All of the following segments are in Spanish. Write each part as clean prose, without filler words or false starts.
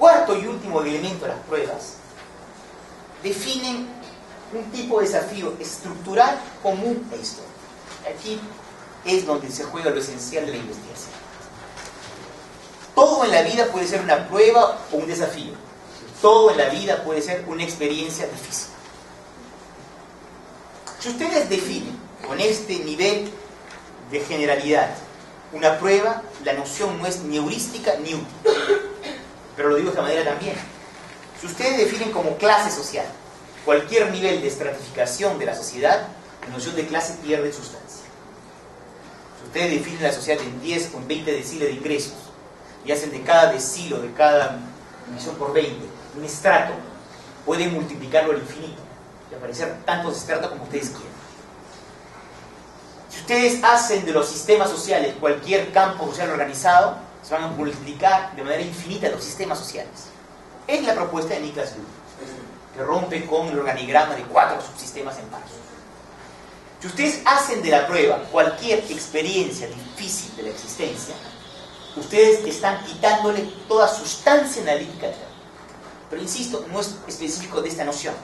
cuarto y último elemento de las pruebas definen un tipo de desafío estructural, común e histórico. Aquí es donde se juega lo esencial de la investigación. Todo en la vida puede ser una prueba o un desafío. Todo en la vida puede ser una experiencia difícil. Si ustedes definen con este nivel de generalidad una prueba, la noción no es ni heurística ni útil. Pero lo digo de esta manera también. Si ustedes definen como clase social cualquier nivel de estratificación de la sociedad, la noción de clase pierde sustancia. Si ustedes definen la sociedad en 10 o en 20 deciles de ingresos y hacen de cada decilo, de cada división por 20, un estrato, pueden multiplicarlo al infinito y aparecer tantos estratos como ustedes quieran. Si ustedes hacen de los sistemas sociales cualquier campo social organizado, se van a multiplicar de manera infinita los sistemas sociales. Es la propuesta de Niklas Luhmann, que rompe con el organigrama de 4 subsistemas en pasos. Si ustedes hacen de la prueba cualquier experiencia difícil de la existencia, ustedes están quitándole toda sustancia analítica. Pero insisto, no es específico de esta noción,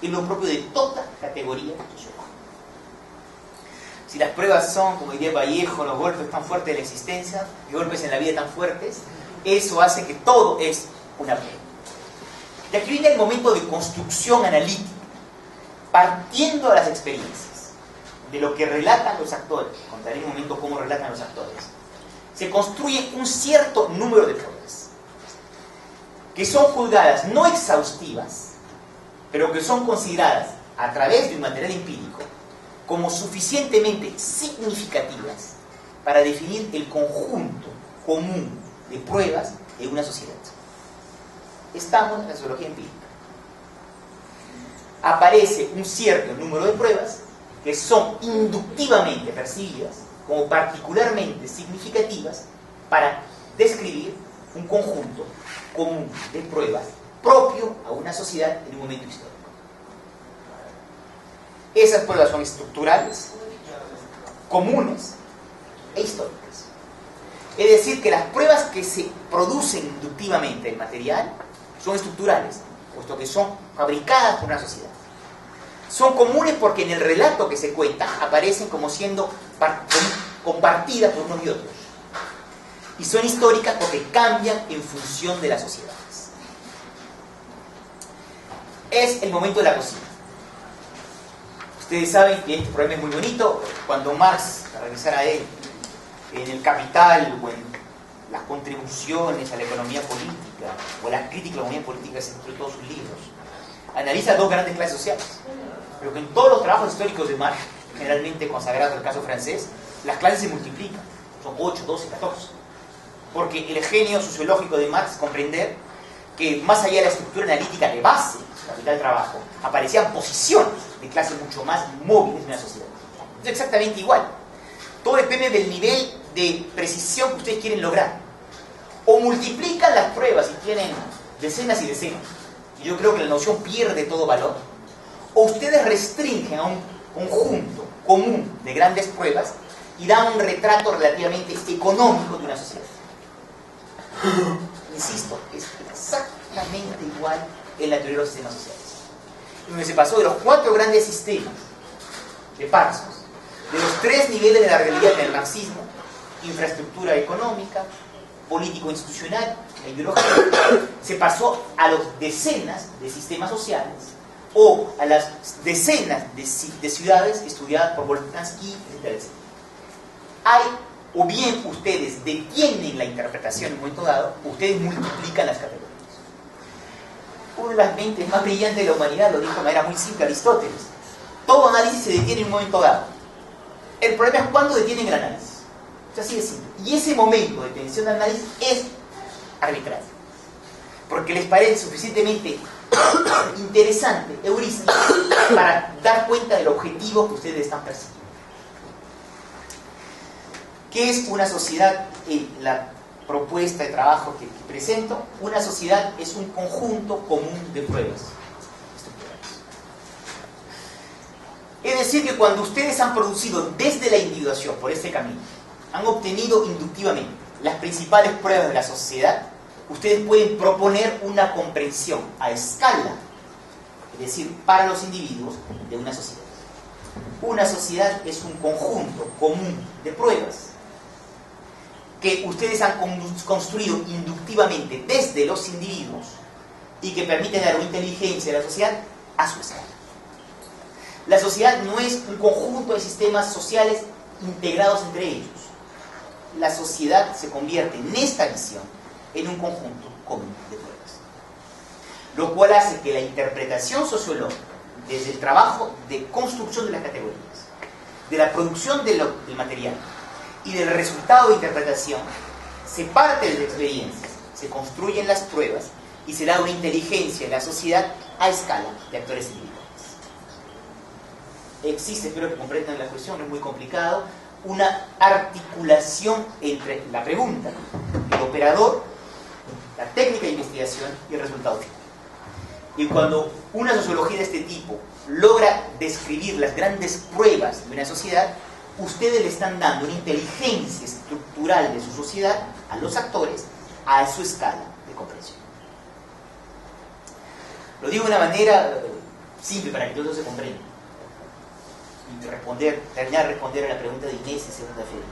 es lo propio de toda categoría sociológica. Si las pruebas son, como diría Vallejo, los golpes tan fuertes de la existencia, y golpes en la vida tan fuertes, eso hace que todo es una prueba. Y aquí viene el momento de construcción analítica, partiendo de las experiencias, de lo que relatan los actores. Contaré en un momento cómo relatan los actores. Se construye un cierto número de pruebas, que son juzgadas no exhaustivas, pero que son consideradas a través de un material empírico como suficientemente significativas para definir el conjunto común de pruebas de una sociedad. Estamos en la sociología empírica. Aparece un cierto número de pruebas que son inductivamente percibidas como particularmente significativas para describir un conjunto común de pruebas propio a una sociedad en un momento histórico. Esas pruebas son estructurales, comunes e históricas. Es decir, que las pruebas que se producen inductivamente en material son estructurales, puesto que son fabricadas por una sociedad. Son comunes porque en el relato que se cuenta aparecen como siendo compartidas por unos y otros. Y son históricas porque cambian en función de las sociedades. Es el momento de la cocina. Ustedes saben que este problema es muy bonito. Cuando Marx, para regresar a él, en El Capital o en las contribuciones a la economía política o la crítica a la economía política entre todos sus libros, analiza dos grandes clases sociales, pero que en todos los trabajos históricos de Marx, generalmente consagrados al caso francés, las clases se multiplican, son 8, 12, 14, porque el genio sociológico de Marx comprender que más allá de la estructura analítica de base, capital del trabajo, aparecían posiciones de clase mucho más móviles de una sociedad. Es exactamente igual. Todo depende del nivel de precisión que ustedes quieren lograr. O multiplican las pruebas y tienen decenas y decenas, y yo creo que la noción pierde todo valor, o ustedes restringen a un conjunto común de grandes pruebas y dan un retrato relativamente económico de una sociedad. Insisto, es exactamente igual en la teoría de los sistemas sociales, donde se pasó de los 4 grandes sistemas de Parsons, de los 3 niveles de la realidad del marxismo: infraestructura económica, político-institucional e ideológica, se pasó a los decenas de sistemas sociales o a las decenas de ciudades estudiadas por Boltanski, etc., etc. Hay, o bien ustedes detienen la interpretación en un momento dado, ustedes multiplican las categorías. Una de las mentes más brillantes de la humanidad lo dijo de manera muy simple Aristóteles: todo análisis se detiene en un momento dado. El problema es cuándo detienen el análisis. Es así de simple. Y ese momento de detención del análisis es arbitrario, porque les parece suficientemente interesante, heurístico, para dar cuenta del objetivo que ustedes están persiguiendo. ¿Qué es una sociedad? La propuesta de trabajo que presento: una sociedad es un conjunto común de pruebas estructurales. Es decir, que cuando ustedes han producido desde la individuación por este camino, han obtenido inductivamente las principales pruebas de la sociedad, ustedes pueden proponer una comprensión a escala, es decir, para los individuos, de una sociedad. Una sociedad es un conjunto común de pruebas que ustedes han construido inductivamente desde los individuos y que permiten dar una inteligencia a la sociedad a su escala. La sociedad no es un conjunto de sistemas sociales integrados entre ellos. La sociedad se convierte en esta visión en un conjunto común de pruebas, lo cual hace que la interpretación sociológica, desde el trabajo de construcción de las categorías, de la producción del material y del resultado de interpretación, se parte de las experiencias, se construyen las pruebas y se da una inteligencia en la sociedad a escala de actores individuales. Existe, espero que comprendan la cuestión, no es muy complicado, una articulación entre la pregunta, el operador, la técnica de investigación y el resultado final. Y cuando una sociología de este tipo logra describir las grandes pruebas de una sociedad, ustedes le están dando una inteligencia estructural de su sociedad a los actores a su escala de comprensión. Lo digo de una manera simple para que todos se comprendan y terminar de responder a la pregunta de Inés en segunda feria.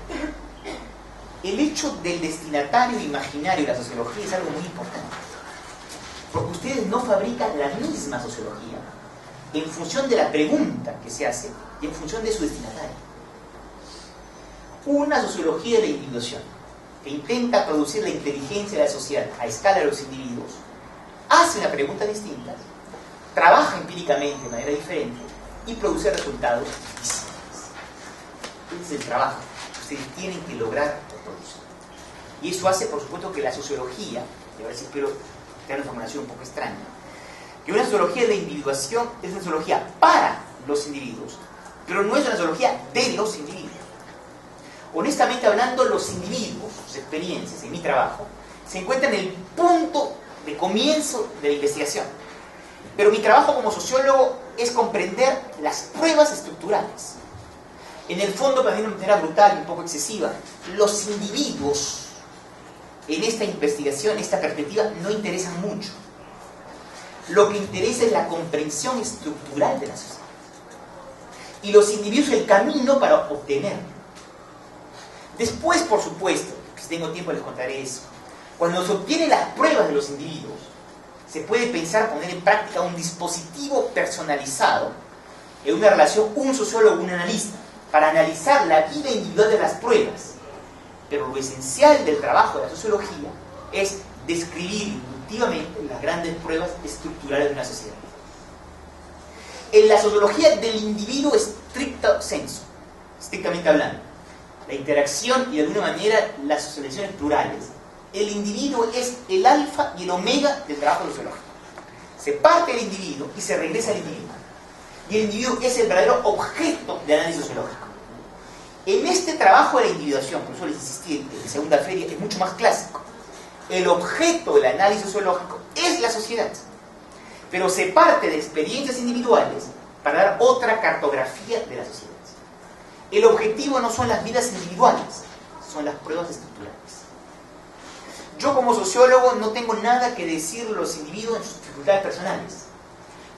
El hecho del destinatario imaginario de la sociología es algo muy importante, porque ustedes no fabrican la misma sociología en función de la pregunta que se hace y en función de su destinatario. Una sociología de la individuación que intenta producir la inteligencia de la sociedad a escala de los individuos hace una pregunta distinta, trabaja empíricamente de manera diferente y produce resultados distintos. Ese es el trabajo que ustedes tienen que lograr producir. Y eso hace, por supuesto, que la sociología, y ahora sí espero tener una formulación un poco extraña, que una sociología de la individuación es una sociología para los individuos, pero no es una sociología de los individuos. Honestamente hablando, los individuos, sus experiencias en mi trabajo, se encuentran en el punto de comienzo de la investigación. Pero mi trabajo como sociólogo es comprender las pruebas estructurales. En el fondo, para mí de una manera brutal y un poco excesiva, los individuos en esta investigación, en esta perspectiva, no interesan mucho. Lo que interesa es la comprensión estructural de la sociedad. Y los individuos el camino para obtenerlo. Después, por supuesto, si tengo tiempo les contaré eso, cuando se obtienen las pruebas de los individuos, se puede pensar poner en práctica un dispositivo personalizado en una relación un sociólogo, un analista, para analizar la vida individual de las pruebas. Pero lo esencial del trabajo de la sociología es describir inductivamente las grandes pruebas estructurales de una sociedad. En la sociología del individuo estricto sensu, estrictamente hablando, la interacción y de alguna manera las socializaciones plurales, el individuo es el alfa y el omega del trabajo sociológico. Se parte del individuo y se regresa al individuo. Y el individuo es el verdadero objeto de análisis sociológico. En este trabajo de la individuación, por eso les insistí en segunda feria, es mucho más clásico. El objeto del análisis sociológico es la sociedad. Pero se parte de experiencias individuales para dar otra cartografía de la sociedad. El objetivo no son las vidas individuales, son las pruebas estructurales. Yo como sociólogo no tengo nada que decir a los individuos en sus dificultades personales,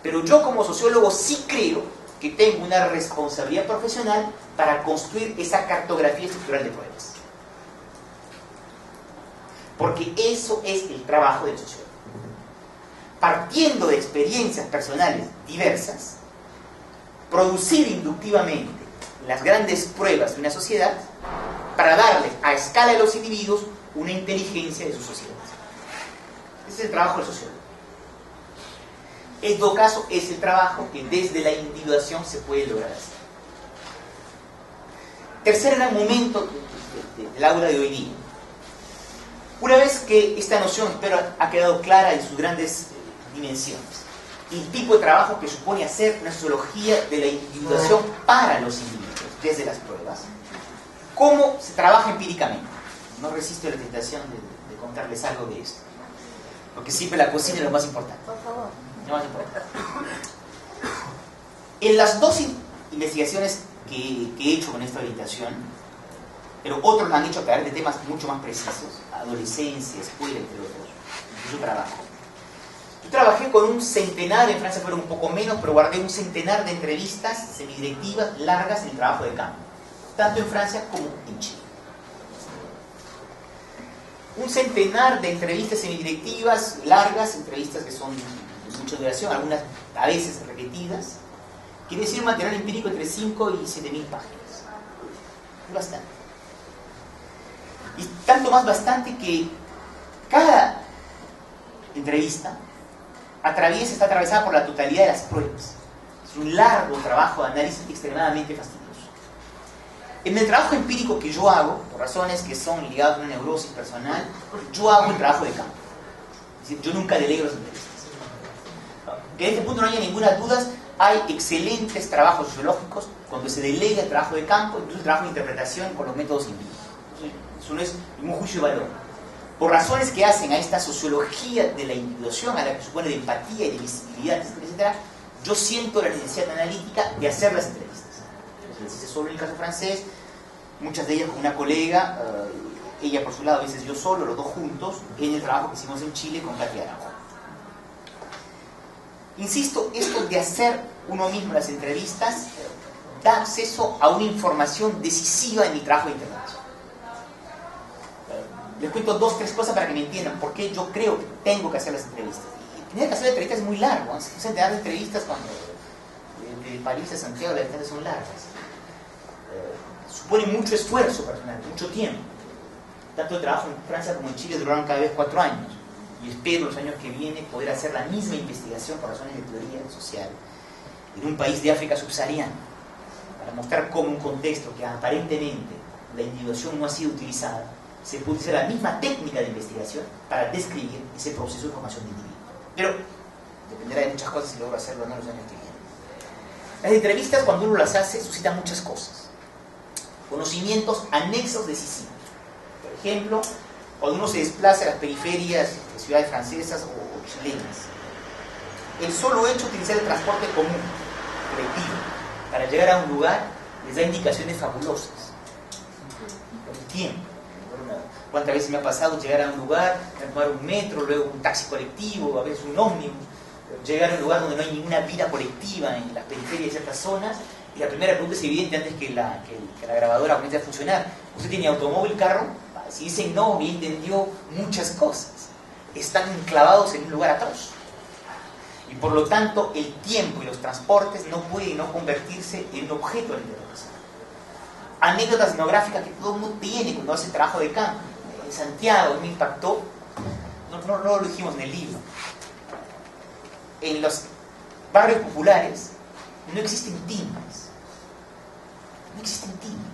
pero yo como sociólogo sí creo que tengo una responsabilidad profesional para construir esa cartografía estructural de pruebas. Porque eso es el trabajo del sociólogo. Partiendo de experiencias personales diversas, producir inductivamente las grandes pruebas de una sociedad para darles a escala de los individuos una inteligencia de su sociedad. Ese es el trabajo del sociólogo. En todo caso, es el trabajo que desde la individuación se puede lograr hacer. Tercer gran momento del aula de hoy día. Una vez que esta noción, espero, ha quedado clara en sus grandes dimensiones, y el tipo de trabajo que supone hacer una sociología de la individuación para los individuos, desde las pruebas, ¿cómo se trabaja empíricamente? No resisto la tentación de contarles algo de esto, porque siempre la cocina es lo más importante. Por favor. Lo más importante. En las dos investigaciones que he hecho con esta orientación, pero otros lo han hecho a través de temas mucho más precisos, adolescencia, escuela, entre otros, incluso trabajo. Yo trabajé con un centenar, en Francia fueron un poco menos, pero guardé un centenar de entrevistas semidirectivas largas en el trabajo de campo, tanto en Francia como en Chile. Un centenar de entrevistas semidirectivas largas, entrevistas que son de mucha duración, algunas a veces repetidas, quiere decir un material empírico entre 5 y 7.000 páginas. Es bastante. Y tanto más bastante que cada entrevista está atravesada por la totalidad de las pruebas. Es un largo trabajo de análisis extremadamente fastidioso. En el trabajo empírico que yo hago, por razones que son ligadas a una neurosis personal, yo hago el trabajo de campo. Es decir, yo nunca delego las entrevistas. Que en este punto no haya ninguna duda, hay excelentes trabajos sociológicos cuando se delega el trabajo de campo, incluso el trabajo de interpretación con los métodos empíricos. Eso no es ningún juicio de valor. Por razones que hacen a esta sociología de la individuación, a la que supone de empatía y de visibilidad, etc., yo siento la necesidad analítica de hacer las entrevistas. Las hice solo en el caso francés, muchas de ellas con una colega, ella por su lado, a veces yo solo, los dos juntos, en el trabajo que hicimos en Chile con Katia Araujo. Insisto, esto de hacer uno mismo las entrevistas da acceso a una información decisiva en mi trabajo de intervención. Les cuento 2 o 3 cosas para que me entiendan por qué yo creo que tengo que hacer las entrevistas. Y tener que hacer entrevistas es muy largo, ¿no? Se te dan entrevistas cuando de París a Santiago las entrevistas son largas. Supone mucho esfuerzo personal, mucho tiempo. Tanto el trabajo en Francia como en Chile duraron cada vez 4 años. Y espero los años que vienen poder hacer la misma investigación por razones de teoría social en un país de África subsahariana, para mostrar cómo un contexto que aparentemente la individuación no ha sido utilizada, se puede utilizar la misma técnica de investigación para describir ese proceso de formación de individuo. Pero dependerá de muchas cosas si logro hacerlo o no los años que vienen. Las entrevistas, cuando uno las hace, suscitan muchas cosas. Conocimientos anexos decisivos. Por ejemplo, cuando uno se desplaza a las periferias de ciudades francesas o chilenas, el solo hecho de utilizar el transporte común, colectivo, para llegar a un lugar, les da indicaciones fabulosas. Por el tiempo. ¿Cuántas veces me ha pasado llegar a un lugar, tomar un metro, luego un taxi colectivo, a veces un ómnibus, llegar a un lugar donde no hay ninguna vida colectiva en las periferias de ciertas zonas? Y la primera pregunta es evidente antes que la grabadora comience a funcionar. ¿Usted tiene automóvil, carro? Si dicen no, bien entendió muchas cosas. Están enclavados en un lugar atroz. Y por lo tanto, el tiempo y los transportes no pueden no convertirse en un objeto de interrogación. Anécdotas etnográficas que todo el mundo tiene cuando hace trabajo de campo. En Santiago me impactó, no lo dijimos en el libro. En los barrios populares no existen timbres. No existen timbres.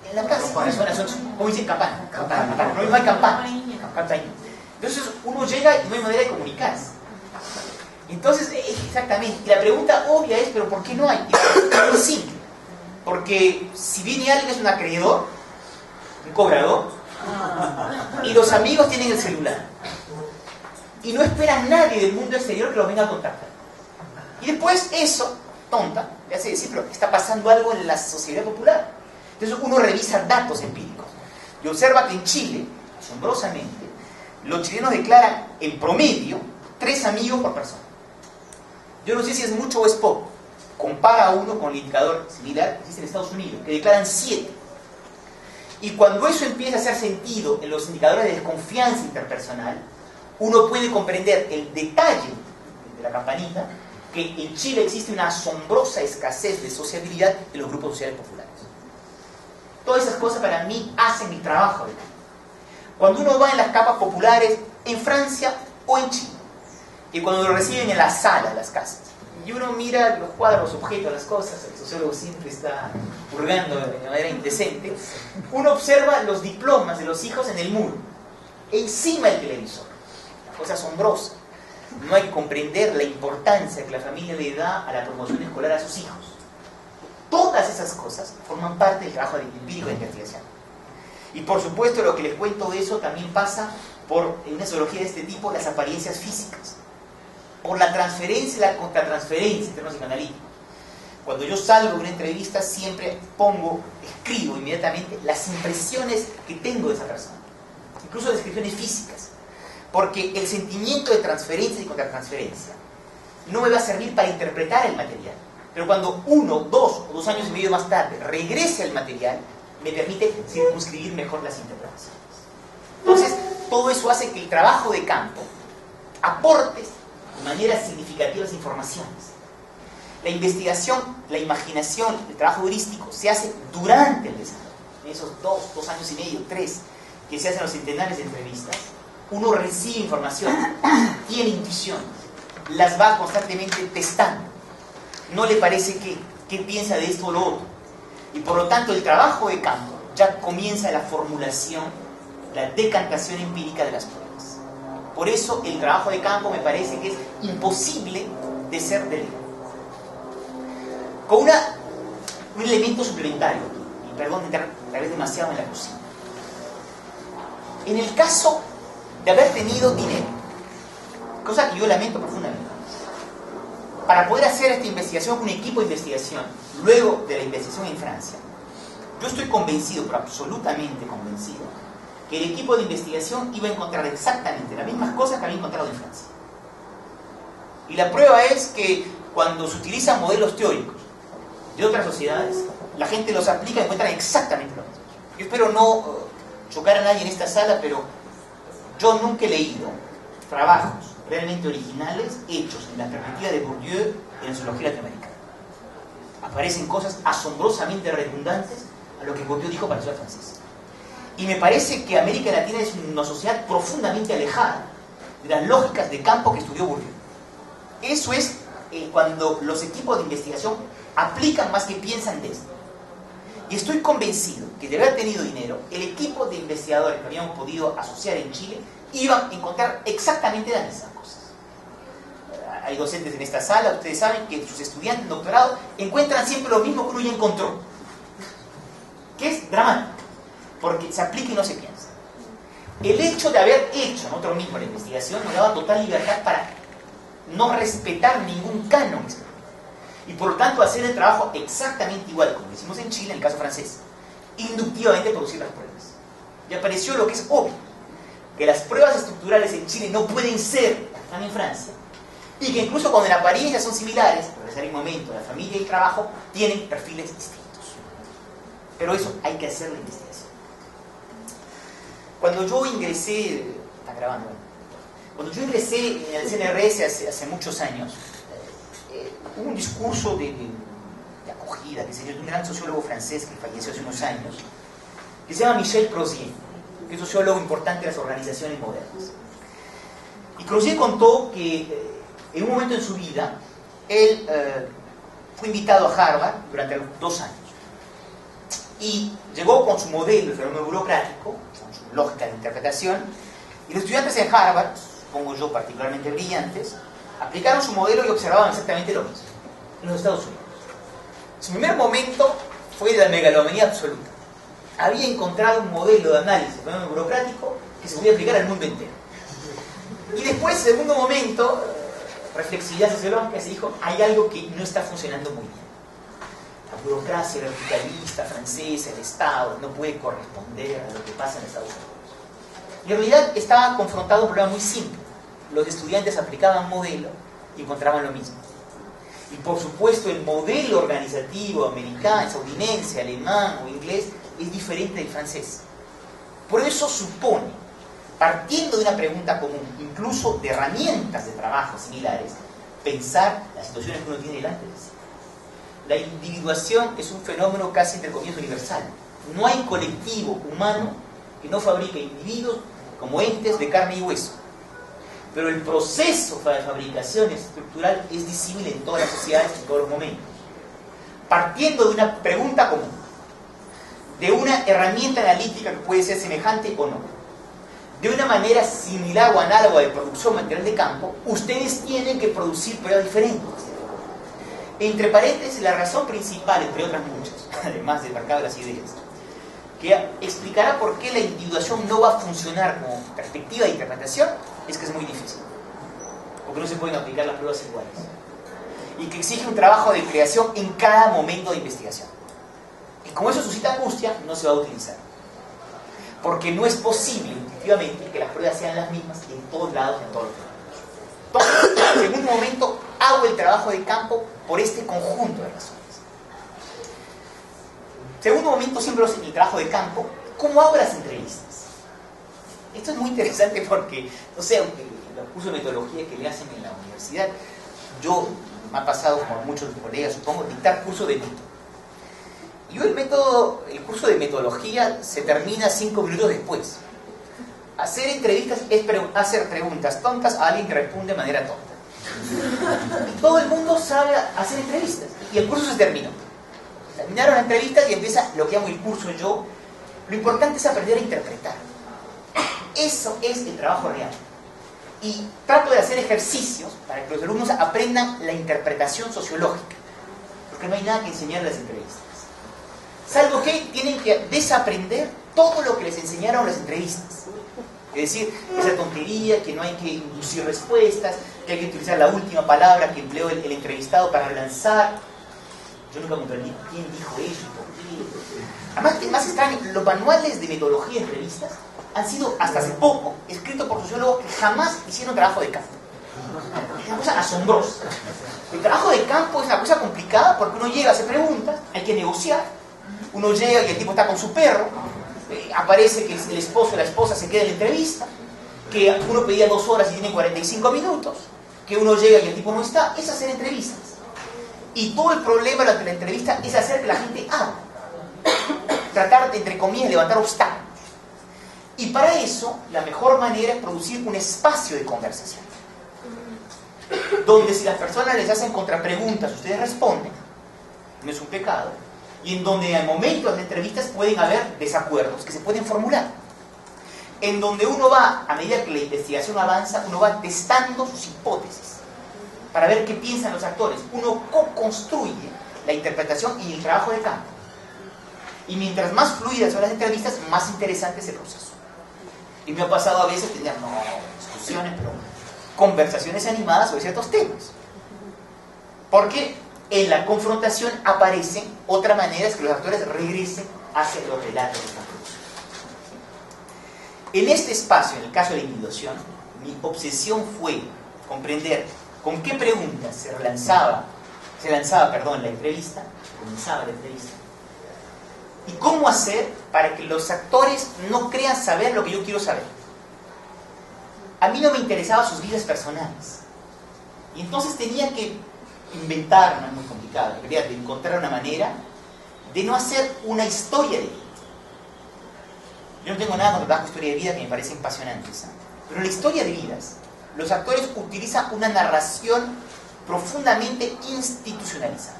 En la casa, como dicen, campana. No hay campana. Entonces uno llega y no hay manera de comunicarse. Entonces, exactamente. Y la pregunta obvia es, ¿pero por qué no hay? Es muy simple. Porque si viene alguien es un acreedor, un cobrador, y los amigos tienen el celular. Y no espera a nadie del mundo exterior que los venga a contactar. Y después eso, tonta, le hace decir, pero está pasando algo en la sociedad popular. Entonces uno revisa datos empíricos y observa que en Chile, asombrosamente, los chilenos declaran en promedio 3 amigos por persona. Yo no sé si es mucho o es poco. Compara uno con el indicador similar que existe en Estados Unidos, que declaran 7. Y cuando eso empieza a hacer sentido en los indicadores de desconfianza interpersonal, uno puede comprender el detalle de la campanita, que en Chile existe una asombrosa escasez de sociabilidad en los grupos sociales populares. Todas esas cosas para mí hacen mi trabajo. Cuando uno va en las capas populares, en Francia o en Chile, y cuando lo reciben en la sala de las casas, y uno mira los cuadros, los objetos, las cosas, el sociólogo siempre está hurgando de manera indecente, uno observa los diplomas de los hijos en el muro, encima del televisor. Una cosa asombrosa. No hay que comprender la importancia que la familia le da a la promoción escolar a sus hijos. Todas esas cosas forman parte del trabajo empírico de investigación. Y por supuesto, lo que les cuento de eso también pasa por, en una sociología de este tipo, las apariencias físicas, por la transferencia y la contratransferencia en términos psicoanalíticos. Cuando yo salgo de una entrevista siempre escribo inmediatamente las impresiones que tengo de esa persona, incluso descripciones físicas, porque el sentimiento de transferencia y contratransferencia no me va a servir para interpretar el material, pero cuando 1, 2 o 2 años y medio más tarde regrese al material, me permite circunscribir mejor las interpretaciones. Entonces, todo eso hace que el trabajo de campo aporte de manera significativa las informaciones. La investigación, la imaginación, el trabajo heurístico se hace durante el desarrollo. En esos 2 años y medio, 3, que se hacen los centenares de entrevistas, uno recibe información, tiene intuición, las va constantemente testando. No le parece qué piensa de esto o lo otro. Y por lo tanto el trabajo de campo ya comienza la formulación, la decantación empírica de las pruebas. Por eso el trabajo de campo me parece que es imposible de ser delegado. Con un elemento suplementario, y perdón de entrar tal vez demasiado en la cocina. En el caso de haber tenido dinero, cosa que yo lamento profundamente, para poder hacer esta investigación con un equipo de investigación, luego de la investigación en Francia, yo estoy convencido, pero absolutamente convencido, que el equipo de investigación iba a encontrar exactamente las mismas cosas que había encontrado en Francia. Y la prueba es que cuando se utilizan modelos teóricos de otras sociedades, la gente los aplica y encuentra exactamente lo mismo. Yo espero no chocar a nadie en esta sala, pero yo nunca he leído trabajos realmente originales hechos en la perspectiva de Bourdieu en la sociología latinoamericana. Aparecen cosas asombrosamente redundantes a lo que Bourdieu dijo para la sociedad francesa. Y me parece que América Latina es una sociedad profundamente alejada de las lógicas de campo que estudió Bourdieu. Eso es cuando los equipos de investigación aplican más que piensan de esto. Y estoy convencido que de haber tenido dinero, el equipo de investigadores que habíamos podido asociar en Chile iban a encontrar exactamente las mismas cosas. Hay docentes en esta sala, ustedes saben que sus estudiantes en doctorado encuentran siempre lo mismo que uno ya encontró, que es dramático, porque se aplica y no se piensa. El hecho de haber hecho nosotros mismos la investigación nos daba total libertad para no respetar ningún canon, y por lo tanto hacer el trabajo exactamente igual como lo hicimos en Chile, en el caso francés, inductivamente producir las pruebas. Y apareció lo que es obvio, que las pruebas estructurales en Chile no pueden ser las que están en Francia, y que incluso cuando en apariencia son similares, por ese momento la familia y el trabajo tienen perfiles distintos. Pero eso hay que hacer la investigación. Cuando yo ingresé, está grabando, cuando yo ingresé en el CNRS hace muchos años, hubo un discurso de acogida, que se dio de un gran sociólogo francés que falleció hace unos años, que se llama Michel Crozier, que es un sociólogo importante de las organizaciones modernas. Y Crozier contó que en un momento en su vida, él fue invitado a Harvard durante 2 años. Y llegó con su modelo, el fenómeno burocrático, con su lógica de interpretación, y los estudiantes en Harvard, supongo yo particularmente brillantes, aplicaron su modelo y observaban exactamente lo mismo en los Estados Unidos. Su primer momento fue de la megalomanía absoluta. Había encontrado un modelo de análisis del fenómeno burocrático que se podía aplicar al mundo entero. Y después, segundo momento, reflexividad sociológica, se dijo, hay algo que no está funcionando muy bien. La burocracia verticalista francesa, el Estado, no puede corresponder a lo que pasa en Estados Unidos. Y en realidad estaba confrontado un problema muy simple. Los estudiantes aplicaban modelo y encontraban lo mismo. Y por supuesto el modelo organizativo americano, estadounidense, alemán o inglés es diferente del francés. Por eso supone, partiendo de una pregunta común, incluso de herramientas de trabajo similares, pensar las situaciones que uno tiene delante de sí. La individuación es un fenómeno casi, entre comillas, universal. No hay colectivo humano que no fabrique individuos como entes de carne y hueso. Pero el proceso de fabricación estructural es visible en todas las sociedades, en todos los momentos. Partiendo de una pregunta común, de una herramienta analítica que puede ser semejante o no, de una manera similar o análoga de producción material de campo, ustedes tienen que producir pruebas diferentes. Entre paréntesis, la razón principal, entre otras muchas, además del mercado de las ideas, que explicará por qué la individuación no va a funcionar como perspectiva de interpretación, es que es muy difícil, porque no se pueden aplicar las pruebas iguales. y que exige un trabajo de creación en cada momento de investigación. Y como eso suscita angustia, no se va a utilizar. Porque no es posible, intuitivamente, que las pruebas sean las mismas en todos lados, en todos los lados. Entonces, en un momento, hago el trabajo de campo por este conjunto de razones. Segundo momento, siempre el trabajo de campo, ¿cómo hago las entrevistas? Esto es muy interesante porque, no sé, los cursos de metodología que le hacen en la universidad, me ha pasado, como a muchos colegas, supongo, dictar curso de método. Y el curso de metodología se termina 5 minutos después. Hacer entrevistas es hacer preguntas tontas a alguien que responde de manera tonta. Y todo el mundo sabe hacer entrevistas. Y el curso se terminó. Terminaron las entrevistas y empieza lo que llamo el curso yo. Lo importante es aprender a interpretar. Eso es el trabajo real. Y trato de hacer ejercicios para que los alumnos aprendan la interpretación sociológica. Porque no hay nada que enseñar en las entrevistas. Salvo que tienen que desaprender todo lo que les enseñaron las entrevistas. Es decir, esa tontería, que no hay que inducir respuestas, que hay que utilizar la última palabra que empleó el entrevistado para lanzar. Yo nunca comprendí quién dijo eso y por qué. Además, es más extraño, los manuales de metodología de entrevistas han sido, hasta hace poco, escritos por sociólogos que jamás hicieron trabajo de campo. Es una cosa asombrosa. El trabajo de campo es una cosa complicada porque uno llega, hace preguntas, hay que negociar. Uno llega y el tipo está con su perro, aparece que el esposo o la esposa se queda en la entrevista, que uno pedía 2 horas y tiene 45 minutos, que uno llega y el tipo no está. Es hacer entrevistas. Y todo el problema durante la entrevista es hacer que la gente hable. Tratar de, entre comillas, levantar obstáculos. Y para eso, la mejor manera es producir un espacio de conversación. Donde si las personas les hacen contrapreguntas, ustedes responden. No es un pecado. Y en donde en momentos de entrevistas pueden haber desacuerdos que se pueden formular. En donde uno va, a medida que la investigación avanza, uno va testando sus hipótesis para ver qué piensan los actores. Uno co-construye la interpretación y el trabajo de campo. Y mientras más fluidas son las entrevistas, más interesante es el proceso. Y me ha pasado a veces tener, no discusiones, pero conversaciones animadas sobre ciertos temas. Porque en la confrontación aparecen otras maneras que los actores regresen hacia los relatos de la producción. En este espacio, en el caso de la individuación, mi obsesión fue comprender con qué preguntas se lanzaba la entrevista, comenzaba la entrevista, y cómo hacer para que los actores no crean saber lo que yo quiero saber. A mí no me interesaban sus vidas personales. Y entonces tenía que inventar, no es muy complicado, quería encontrar una manera de no hacer una historia de vida. Yo no tengo nada contra el trabajo de historia de vida, que me parecen apasionantes, ¿eh? Pero en la historia de vidas, los actores utilizan una narración profundamente institucionalizada.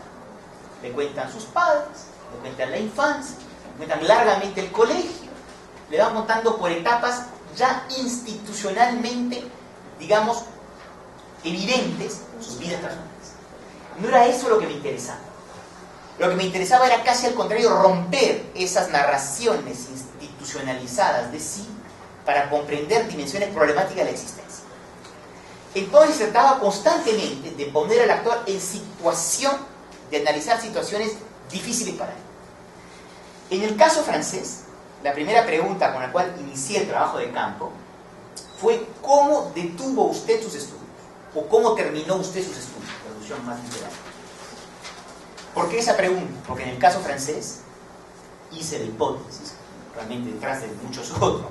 Le cuentan sus padres, le cuentan la infancia, le cuentan largamente el colegio, le van contando por etapas ya institucionalmente, digamos, evidentes sus vidas personales. No era eso lo que me interesaba. Lo que me interesaba era casi al contrario, romper esas narraciones institucionalizadas de sí para comprender dimensiones problemáticas de la existencia. Entonces se trataba constantemente de poner al actor en situación de analizar situaciones difíciles para él. En el caso francés, la primera pregunta con la cual inicié el trabajo de campo fue: ¿cómo detuvo usted sus estudios? ¿O cómo terminó usted sus estudios? Traducción más literal. ¿Por qué esa pregunta? Porque en el caso francés hice la hipótesis, realmente detrás de muchos otros,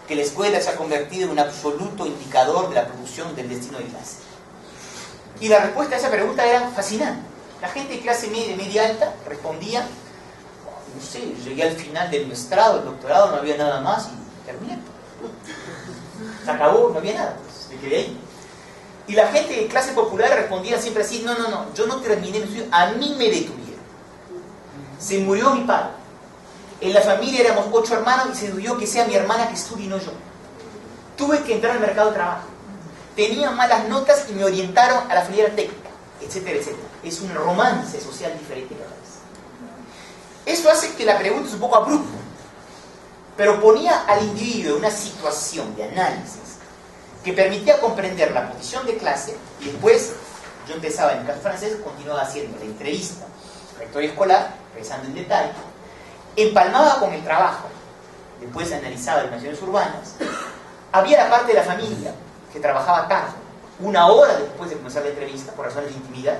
que la escuela se ha convertido en un absoluto indicador de la producción del destino de clase. Y la respuesta a esa pregunta era fascinante. La gente de clase media y media alta respondía: no sé, llegué al final del maestrado, el doctorado, no había nada más y terminé. Se acabó, no había nada, pues me quedé ahí. Y la gente de clase popular respondía siempre así: no, yo no terminé mi estudio, a mí me detuvieron. Se murió mi padre. En la familia éramos 8 hermanos y se debió que sea mi hermana que estudie y no yo. Tuve que entrar al mercado de trabajo. Tenía malas notas y me orientaron a la filiera técnica, etcétera, etcétera. Es un romance social diferente cada vez. Eso hace que la pregunta es un poco abrupta, pero ponía al individuo en una situación de análisis que permitía comprender la posición de clase y después yo empezaba en el caso francés, continuaba haciendo la entrevista, la historia escolar, revisando en detalle, empalmaba con el trabajo, después analizaba las naciones urbanas, había la parte de la familia que trabajaba tarde, una hora después de comenzar la entrevista, por razones de intimidad.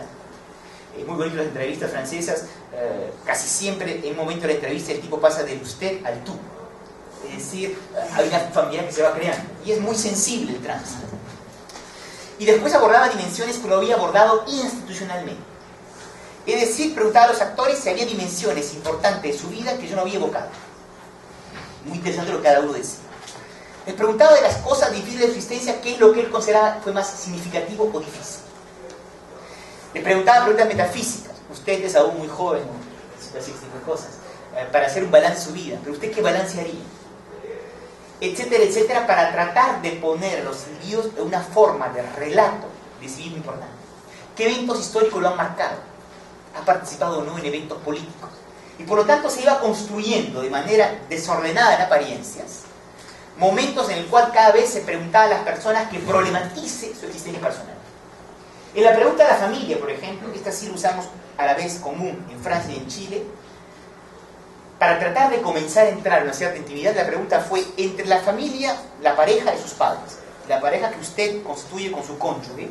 Muy bonito las entrevistas francesas, casi siempre en un momento de la entrevista el tipo pasa del usted al tú. Es decir, hay una familia que se va creando y es muy sensible el tránsito. Y después abordaba dimensiones que lo había abordado institucionalmente. Es decir, preguntaba a los actores si había dimensiones importantes de su vida que yo no había evocado. Muy interesante lo que cada uno decía. Les preguntaba de las cosas difíciles de su existencia, qué es lo que él consideraba fue más significativo o difícil. Le preguntaba preguntas metafísicas. Usted es aún muy joven, así tipo de cosas, para hacer un balance de su vida. Pero usted, ¿qué balance haría? Etcétera, etcétera, para tratar de poner a los individuos en una forma de relato de sí mismo importante. ¿Qué eventos históricos lo han marcado? ¿Ha participado o no en eventos políticos? Y por lo tanto se iba construyendo de manera desordenada en apariencias momentos en el cual cada vez se preguntaba a las personas que problematice su existencia personal. En la pregunta de la familia, por ejemplo, esta sí lo usamos a la vez común en Francia y en Chile, para tratar de comenzar a entrar en una cierta intimidad, la pregunta fue entre la familia, la pareja de sus padres, la pareja que usted constituye con su cónyuge,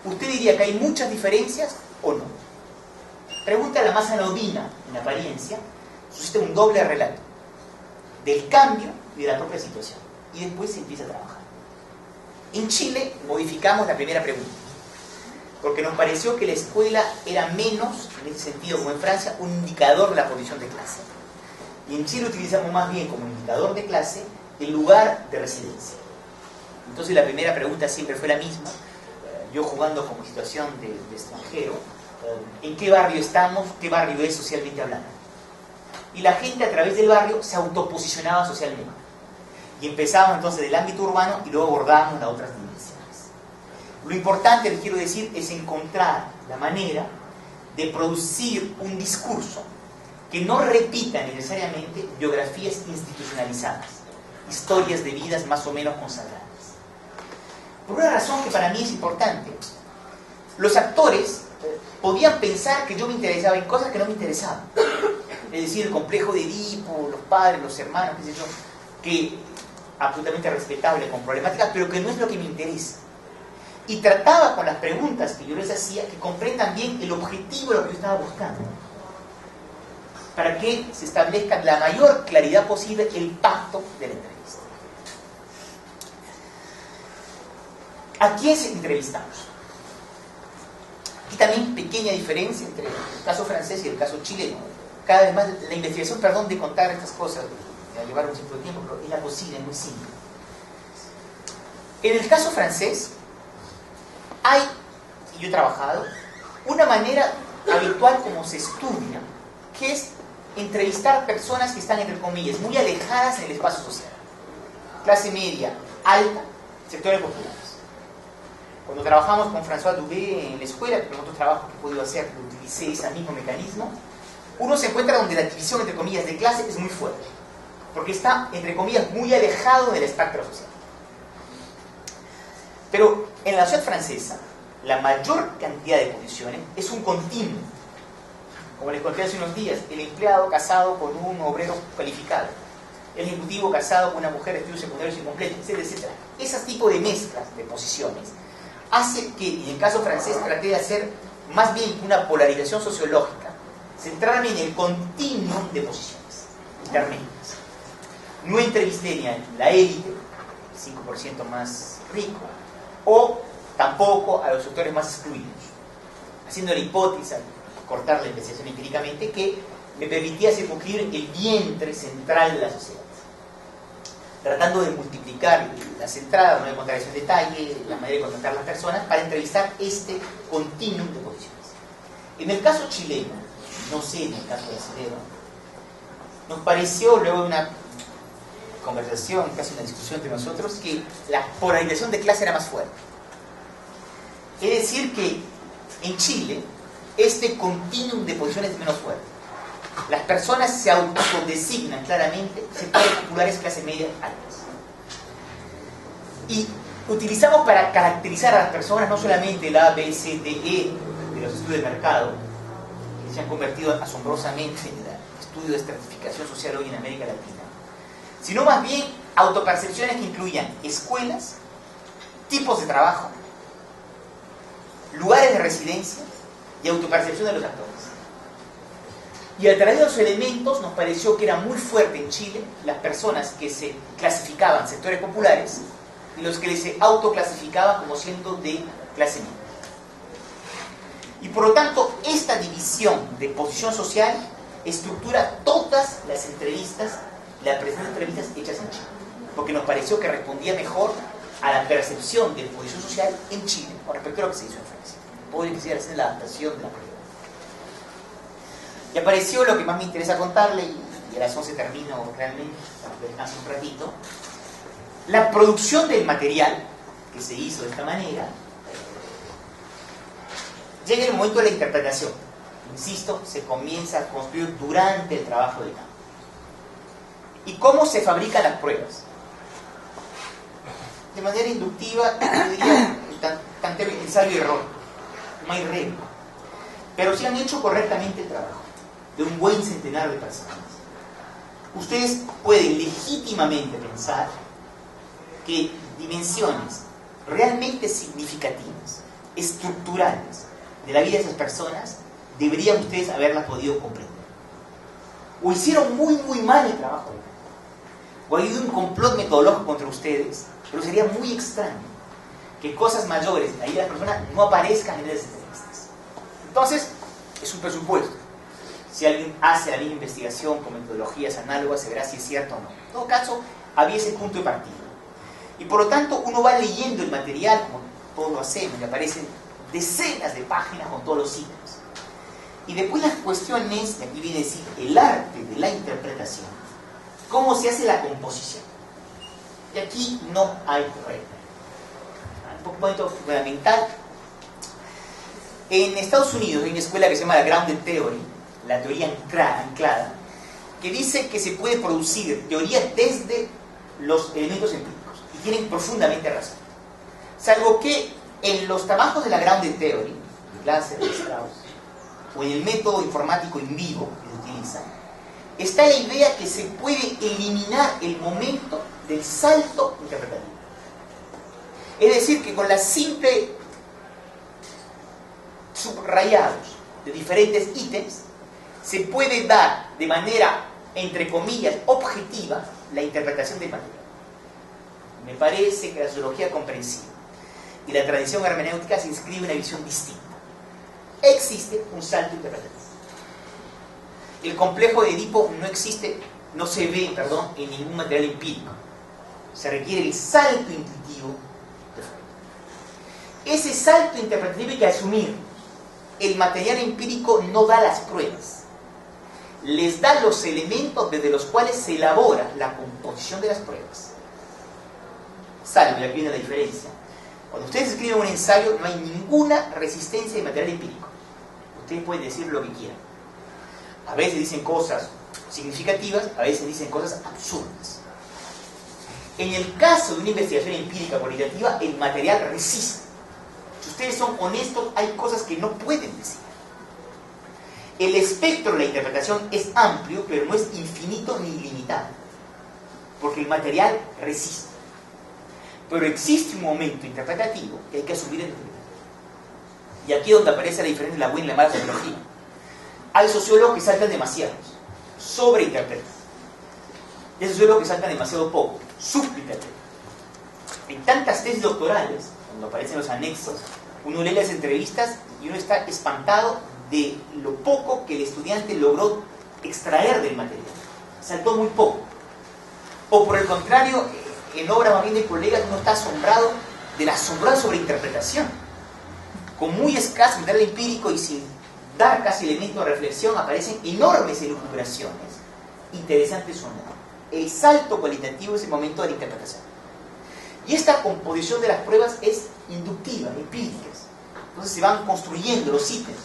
¿usted diría que hay muchas diferencias o no? Pregunta la más anodina en apariencia, suscita un doble relato del cambio y de la propia situación. Y después se empieza a trabajar. En Chile modificamos la primera pregunta, porque nos pareció que la escuela era menos, en ese sentido como en Francia, un indicador de la posición de clase. Y en Chile utilizamos más bien como indicador de clase el lugar de residencia. Entonces la primera pregunta siempre fue la misma, yo jugando como situación de extranjero, ¿en qué barrio estamos? ¿Qué barrio es socialmente hablando? Y la gente a través del barrio se autoposicionaba socialmente. Y empezábamos entonces del ámbito urbano y luego abordábamos las otras dimensiones. Lo importante, les quiero decir, es encontrar la manera de producir un discurso que no repita necesariamente biografías institucionalizadas, historias de vidas más o menos consagradas. Por una razón que para mí es importante, los actores podían pensar que yo me interesaba en cosas que no me interesaban. Es decir, el complejo de Edipo, los padres, los hermanos, qué sé yo, que absolutamente respetable con problemáticas, pero que no es lo que me interesa. Y trataba con las preguntas que yo les hacía que comprendan bien el objetivo de lo que yo estaba buscando, para que se establezca la mayor claridad posible el pacto de la entrevista. ¿A quién entrevistamos? Aquí también pequeña diferencia entre el caso francés y el caso chileno. Cada vez más la investigación, perdón de contar estas cosas, de llevar un cierto tiempo, pero es la posible, es muy simple. En el caso francés hay, y yo he trabajado, una manera habitual como se estudia, que es entrevistar personas que están, entre comillas, muy alejadas en el espacio social. Clase media, alta, sectores populares. Cuando trabajamos con François Dubé en la escuela, que con otros trabajos que he podido hacer, utilicé ese mismo mecanismo, uno se encuentra donde la división, entre comillas, de clase es muy fuerte, porque está, entre comillas, muy alejado del espectro social. Pero en la sociedad francesa, la mayor cantidad de posiciones es un continuo. Como les conté hace unos días, el empleado casado con un obrero calificado, el ejecutivo casado con una mujer de estudios secundarios incompletos, etcétera, etcétera. Ese tipo de mezclas de posiciones hace que, en el caso francés, traté de hacer más bien una polarización sociológica, centrarme en el continuum de posiciones intermedias. No entrevisté ni a la élite, el 5% más rico, o tampoco a los sectores más excluidos, haciendo la hipótesis, cortar la investigación empíricamente, que me permitía circunscribir el vientre central de la sociedad, tratando de multiplicar las entradas, no voy a contar eso en detalle, la manera de contactar a las personas, para entrevistar este continuum de posiciones. En el caso chileno, no sé en el caso brasileño, nos pareció, luego de una conversación, casi una discusión entre nosotros, que la polarización de clase era más fuerte. Es decir, que en Chile, este continuum de posiciones es menos fuerte. Las personas se autodesignan claramente sectores populares, clase media, altas. Y utilizamos para caracterizar a las personas no solamente el A, B, C, D, E de los estudios de mercado, que se han convertido asombrosamente en el estudio de estratificación social hoy en América Latina, sino más bien autopercepciones que incluyan escuelas, tipos de trabajo, lugares de residencia y autopercepción de los actores. Y a través de los elementos nos pareció que era muy fuerte en Chile las personas que se clasificaban sectores populares y los que se autoclasificaban como siendo de clase media. Y por lo tanto, esta división de posición social estructura todas las entrevistas, la presentación de entrevistas hechas en Chile, porque nos pareció que respondía mejor a la percepción de posición social en Chile con respecto a lo que se hizo en Francia. Podría quisiera hacer la adaptación de la prueba. Y apareció lo que más me interesa contarle, y a las 11 termino realmente, descanso un ratito. La producción del material que se hizo de esta manera llega el momento de la interpretación. Insisto, se comienza a construir durante el trabajo de campo. ¿Y cómo se fabrican las pruebas? De manera inductiva, yo diría, ensayo y error. No hay regla. Pero si han hecho correctamente el trabajo de un buen centenar de personas, ustedes pueden legítimamente pensar que dimensiones realmente significativas, estructurales, de la vida de esas personas, deberían ustedes haberlas podido comprender. O hicieron muy mal el trabajo, o ha habido un complot metodológico contra ustedes, pero sería muy extraño que cosas mayores de la vida de las personas no aparezcan en esas entrevistas. Entonces, es un presupuesto. Si alguien hace la misma investigación con metodologías análogas, se verá si es cierto o no. En todo caso, había ese punto de partida. Y por lo tanto, uno va leyendo el material, como todos lo hacemos, y aparecen decenas de páginas con todos los ítems. Y después las cuestiones, y aquí viene a decir, el arte de la interpretación, cómo se hace la composición. Y aquí no hay regla. Un punto fundamental. En Estados Unidos hay una escuela que se llama la Grounded Theory, la teoría anclada, que dice que se puede producir teorías desde los elementos empíricos, y tienen profundamente razón. Salvo que en los trabajos de la Grounded Theory, de Glasser, de Strauss, o en el método informático in vivo que se utiliza, está la idea que se puede eliminar el momento del salto interpretativo. Es decir, que con la simple subrayados de diferentes ítems, se puede dar de manera, entre comillas, objetiva, la interpretación del material. Me parece que la sociología comprensiva y la tradición hermenéutica se inscribe en una visión distinta. Existe un salto interpretativo. El complejo de Edipo no se ve en ningún material empírico. Se requiere el salto intuitivo de Freud. Ese salto interpretativo hay que asumir. El material empírico no da las pruebas. Les da los elementos desde los cuales se elabora la composición de las pruebas. Salvo, y aquí viene la diferencia. Cuando ustedes escriben un ensayo, no hay ninguna resistencia de material empírico. Ustedes pueden decir lo que quieran. A veces dicen cosas significativas, a veces dicen cosas absurdas. En el caso de una investigación empírica cualitativa, el material resiste. Si ustedes son honestos, hay cosas que no pueden decir. El espectro de la interpretación es amplio, pero no es infinito ni ilimitado, porque el material resiste. Pero existe un momento interpretativo que hay que asumir en el material. Y aquí es donde aparece la diferencia de la buena y la mala sociología. Hay sociólogos que saltan demasiado, sobreinterpretan. Y hay sociólogos que saltan demasiado poco, subinterpretan. En tantas tesis doctorales, cuando aparecen los anexos, uno lee las entrevistas y uno está espantado de lo poco que el estudiante logró extraer del material. Saltó muy poco. O por el contrario, en obra más bien de colegas, uno está asombrado de la asombrosa sobreinterpretación. Con muy escaso material empírico y sin dar casi elementos de reflexión, aparecen enormes elucubraciones interesantes o no. El salto cualitativo es el momento de la interpretación. Y esta composición de las pruebas es inductiva, empíricas. Entonces se van construyendo los ítems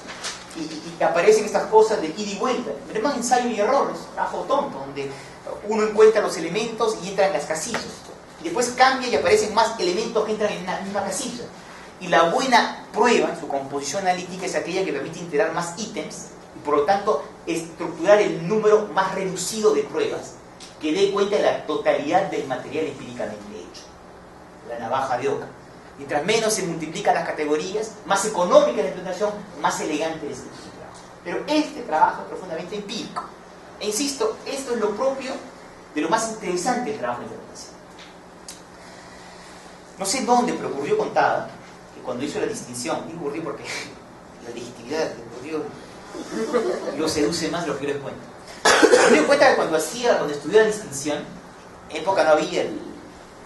y aparecen estas cosas de ida y vuelta. Pero más ensayo y errores, trabajo tonto, donde uno encuentra los elementos y entra en las casillas. después cambia y aparecen más elementos que entran en la misma casilla. Y la buena prueba, su composición analítica, es aquella que permite integrar más ítems y por lo tanto estructurar el número más reducido de pruebas que dé cuenta de la totalidad del material empíricamente hecho. La navaja de Oca. Mientras menos se multiplican las categorías, más económica la implementación, más elegante es el trabajo. Pero este trabajo es profundamente empírico. E insisto, esto es lo propio de lo más interesante del trabajo de interpretación. No sé dónde, pero ocurrió con Tada, que cuando hizo la distinción, digo ocurrió porque la legitimidad de ocurrió lo seduce más de lo que yo les cuento. Me doy cuenta que cuando estudió la distinción, en época no había el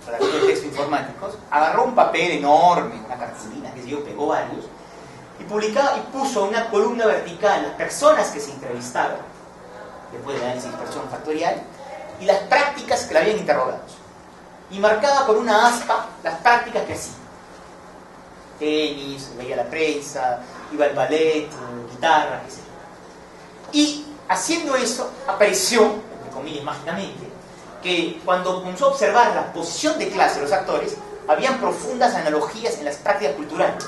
redactor de textos informáticos, agarró un papel enorme, una cartulina, que yo pegó varios, y publicaba y puso una columna vertical las personas que se entrevistaron, después de la análisis de dispersión factorial, y las prácticas que la habían interrogado. Y marcaba con una aspa las prácticas que hacía. Tenis, veía la prensa, iba al ballet, guitarra, etc. Y haciendo eso, apareció, entre comillas, mágicamente, que cuando comenzó a observar la posición de clase de los actores, habían profundas analogías en las prácticas culturales.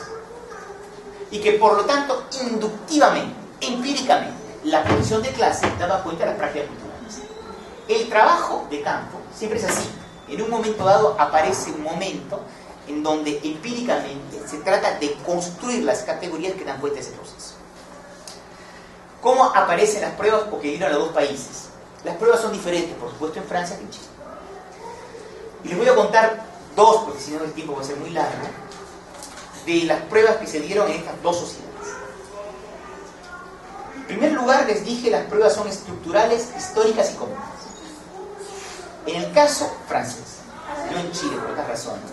Y que por lo tanto, inductivamente, empíricamente, la posición de clase daba cuenta de las prácticas culturales. El trabajo de campo siempre es así. En un momento dado aparece un momento en donde empíricamente se trata de construir las categorías que dan cuenta de ese proceso. ¿Cómo aparecen las pruebas? Porque dieron a los dos países. Las pruebas son diferentes, por supuesto, en Francia que en Chile. Y les voy a contar dos, porque si no el tiempo va a ser muy largo, de las pruebas que se dieron en estas dos sociedades. En primer lugar, les dije, las pruebas son estructurales, históricas y comunes. En el caso francés, no en Chile por otras razones,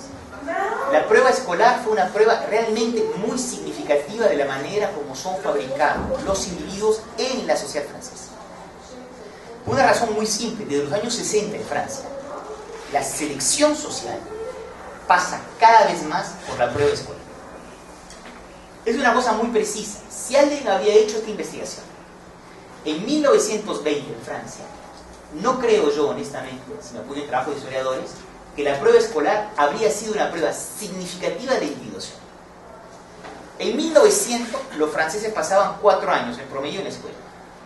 la prueba escolar fue una prueba realmente muy significativa de la manera como son fabricados los individuos en la sociedad francesa. Por una razón muy simple, desde los años 60 en Francia, la selección social pasa cada vez más por la prueba escolar. Es una cosa muy precisa. Si alguien había hecho esta investigación en 1920 en Francia, no creo yo, honestamente, si me apoyo en trabajo de historiadores, que la prueba escolar habría sido una prueba significativa de individuación. En 1900, los franceses pasaban 4 años en promedio en la escuela.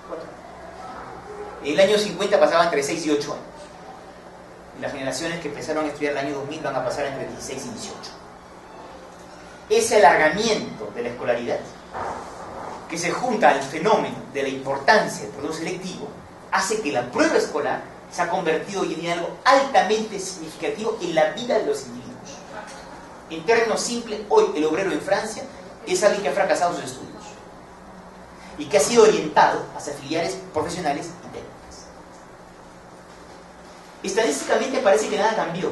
4 años. En el año 50 pasaban entre 6 y 8 años. Y las generaciones que empezaron a estudiar el año 2000 van a pasar entre 16 y 18. Ese alargamiento de la escolaridad, que se junta al fenómeno de la importancia del proceso selectivo, hace que la prueba escolar se ha convertido hoy en día en algo altamente significativo en la vida de los individuos. En términos simples, hoy el obrero en Francia es alguien que ha fracasado en sus estudios y que ha sido orientado hacia filiales profesionales y técnicas. Estadísticamente parece que nada cambió.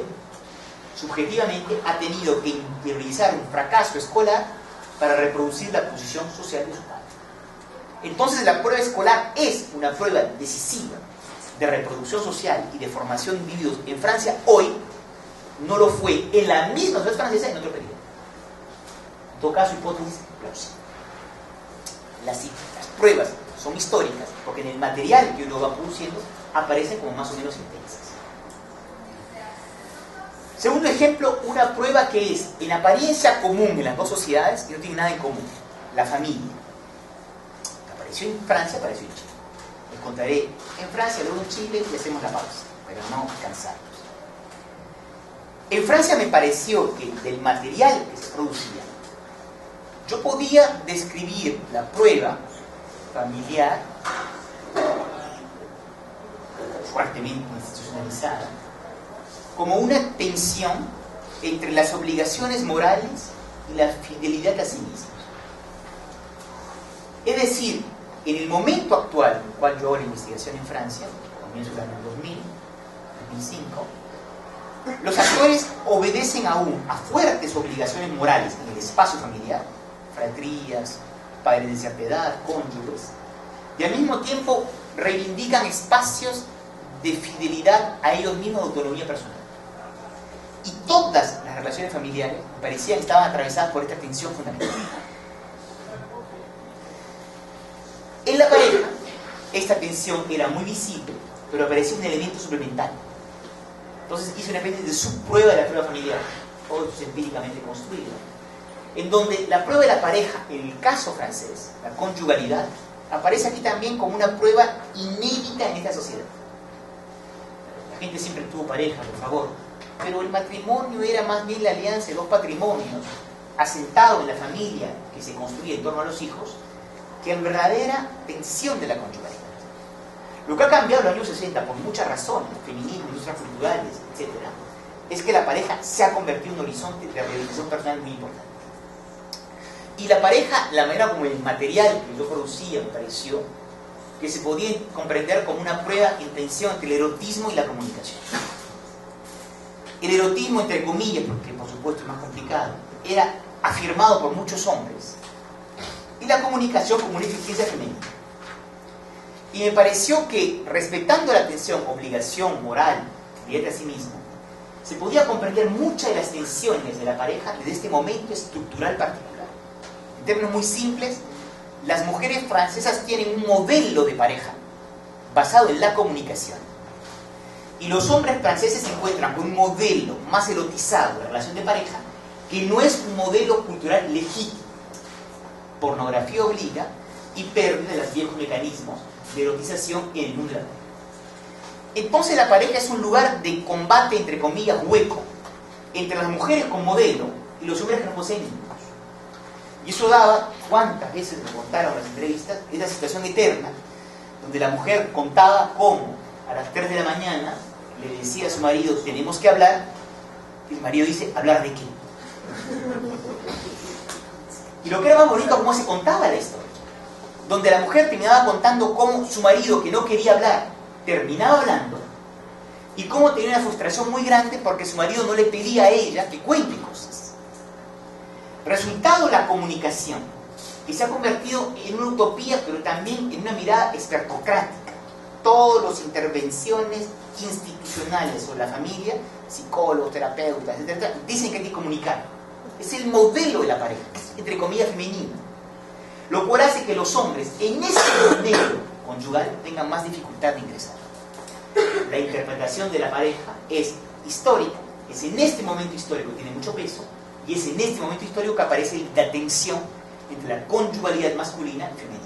Subjetivamente ha tenido que interiorizar un fracaso escolar para reproducir la posición social de su padre. Entonces la prueba escolar es una prueba decisiva de reproducción social y de formación de individuos en Francia hoy, no lo fue en la misma sociedad francesa en otro periodo. En todo caso, hipótesis plausible. Las pruebas son históricas porque en el material que uno va produciendo aparecen como más o menos intensas. Segundo ejemplo, una prueba que es en apariencia común en las dos sociedades y no tiene nada en común: la familia. Apareció en Francia, apareció en Chile. Les contaré en Francia, luego en Chile y hacemos la pausa, pero no cansarnos. En Francia me pareció que del material que se producía, yo podía describir la prueba familiar fuertemente institucionalizada como una tensión entre las obligaciones morales y la fidelidad a sí mismos. Es decir, en el momento actual en el cual yo hago la investigación en Francia, comienzo del año 2000, 2005, los actores obedecen aún a fuertes obligaciones morales en el espacio familiar, fratrías, padres de cierta edad, cónyuges, y al mismo tiempo reivindican espacios de fidelidad a ellos mismos, de autonomía personal. Y todas las relaciones familiares parecían que estaban atravesadas por esta tensión fundamental. En la pareja, esta tensión era muy visible, pero aparecía un elemento suplementario. Entonces hizo una especie de subprueba de la prueba familiar, todo esto es empíricamente construido, en donde la prueba de la pareja, en el caso francés, la conyugalidad, aparece aquí también como una prueba inédita en esta sociedad. La gente siempre tuvo pareja, por favor, pero el matrimonio era más bien la alianza de dos patrimonios, asentado en la familia que se construye en torno a los hijos, que en verdadera tensión de la conyugalidad. Lo que ha cambiado en los años 60, por muchas razones, feminismo, industrias culturales, etc., es que la pareja se ha convertido en un horizonte de realización personal muy importante. Y la pareja, la manera como el material que yo producía, me pareció que se podía comprender como una prueba en tensión entre el erotismo y la comunicación. El erotismo, entre comillas, porque por supuesto es más complicado, era afirmado por muchos hombres, y la comunicación como una eficiencia femenina. Y me pareció que, respetando la tensión, obligación, moral, fíjate a sí mismo, se podía comprender muchas de las tensiones de la pareja desde este momento estructural particular. En términos muy simples, las mujeres francesas tienen un modelo de pareja basado en la comunicación. Y los hombres franceses se encuentran con un modelo más erotizado de relación de pareja, que no es un modelo cultural legítimo. Pornografía obliga y pérdida de los viejos mecanismos de erotización en el mundo de la pareja. Entonces la pareja es un lugar de combate, entre comillas, hueco, entre las mujeres con modelo y los hombres que no poseen niños. Y eso daba, cuántas veces me contaron las entrevistas, esa situación eterna, donde la mujer contaba cómo a las 3 de la mañana le decía a su marido, tenemos que hablar, y el marido dice, ¿hablar de qué? Y lo que era más bonito, cómo se contaba la historia, donde la mujer terminaba contando cómo su marido, que no quería hablar, terminaba hablando, y cómo tenía una frustración muy grande porque su marido no le pedía a ella que cuente cosas. Resultado, la comunicación, que se ha convertido en una utopía, pero también en una mirada expertocrática. Todas las intervenciones institucionales sobre la familia, psicólogos, terapeutas, etc., dicen que hay que comunicar. Es el modelo de la pareja, entre comillas, femenino. Lo cual hace que los hombres, en ese modelo conyugal, tengan más dificultad de ingresar. La interpretación de la pareja es histórica, es en este momento histórico, tiene mucho peso, y es en este momento histórico que aparece la tensión entre la conyugalidad masculina y femenina.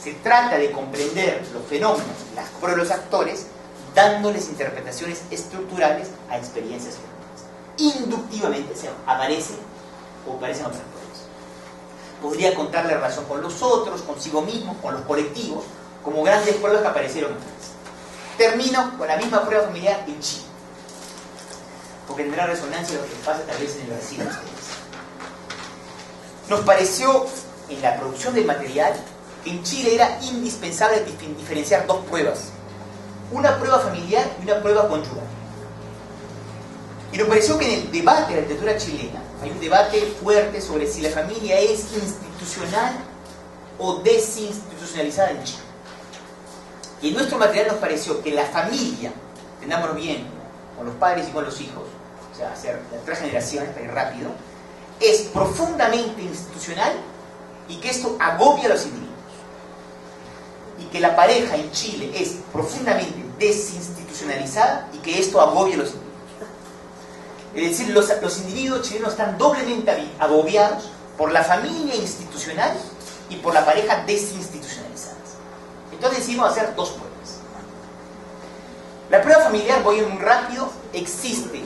Se trata de comprender los fenómenos, las pruebas de los actores, dándoles interpretaciones estructurales a experiencias femeninas. Inductivamente se aparecen o aparecen otras pruebas. Podría contar la relación con los otros, consigo mismo, con los colectivos, como grandes pruebas que aparecieron en Francia. Termino con la misma prueba familiar en Chile, porque tendrá resonancia lo que pasa tal vez en el Brasil a ustedes. Nos pareció, en la producción del material, que en Chile era indispensable diferenciar dos pruebas, una prueba familiar y una prueba conyugal. Y nos pareció que en el debate de la literatura chilena hay un debate fuerte sobre si la familia es institucional o desinstitucionalizada en Chile. Y en nuestro material nos pareció que la familia, entendámonos bien, con los padres y con los hijos, o sea, hacer las 3 generaciones para ir rápido, es profundamente institucional y que esto agobia a los individuos. Y que la pareja en Chile es profundamente desinstitucionalizada y que esto agobia a los individuos. Es decir, los individuos chilenos están doblemente agobiados por la familia institucional y por la pareja desinstitucionalizada. Entonces decidimos hacer 2 pruebas. La prueba familiar, voy a ir muy rápido, existe